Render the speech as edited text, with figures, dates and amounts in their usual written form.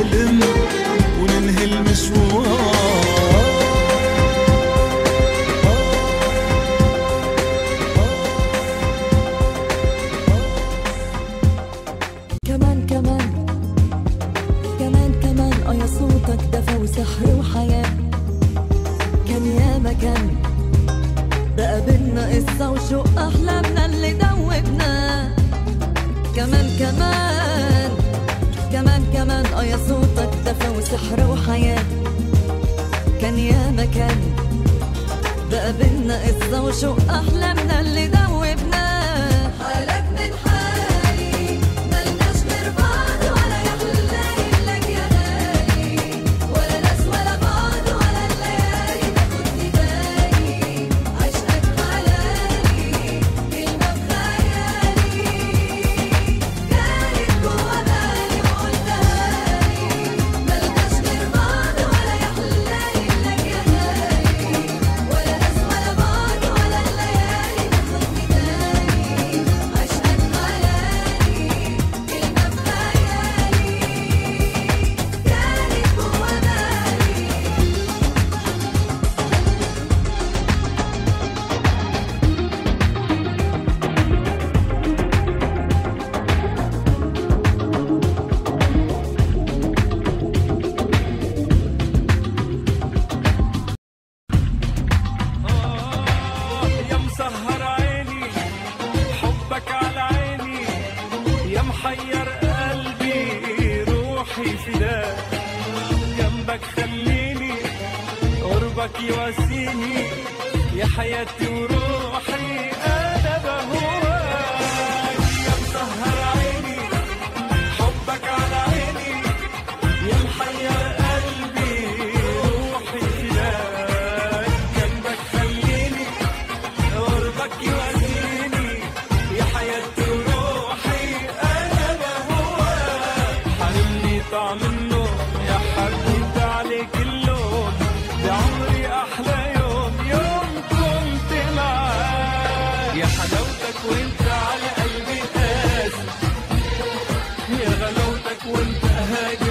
الحلم وننهي المشوار. كمان كمان كمان كمان يا صوتك دفى وسحر وحياة. كان يا مكان بقى بينا قصة وشوق أحلامنا اللي دوبنا. كمان كمان كمان كمان يا صوتك دفى وسحر وحياة. كان يا مكان بقى بينا قصة وشوق أحلامنا اللي دوبنا. حالك من حالي ملناش غير بعض ولا يحلى لك يا غالي، ولا ناس ولا بعض ولا الليالي تاخدني بالي. عشقك حلالي كلمة بخيالي، كانت جوا بالي وقلتها لي. ملناش غير بعض ولا يحلى لك يا غالي، ولا ناس ولا بعض ولا الليالي تاخدني بالي. عشقك حلالي كلمة بخيالي، كانت جوا بالي. يا مسهر عيني حبك على عيني، يا محير قلبي روحي فداك. جنبك خليني قربك يواسيني، يا حياتي وروحي انا بهواك. يا مسهر عيني حبك على عيني، يا محير قلبي روحي فداك. جنبك خليني قربك يواسيني، يا حياتي وروحي انا بهواك. حرمني طعم النوم يا حبيبي عليك اللوم، بعمري احلى يوم يوم كنت معاك. يا حلاوتك وانت على قلبي قاسي، يا غلاوتك وانت هادي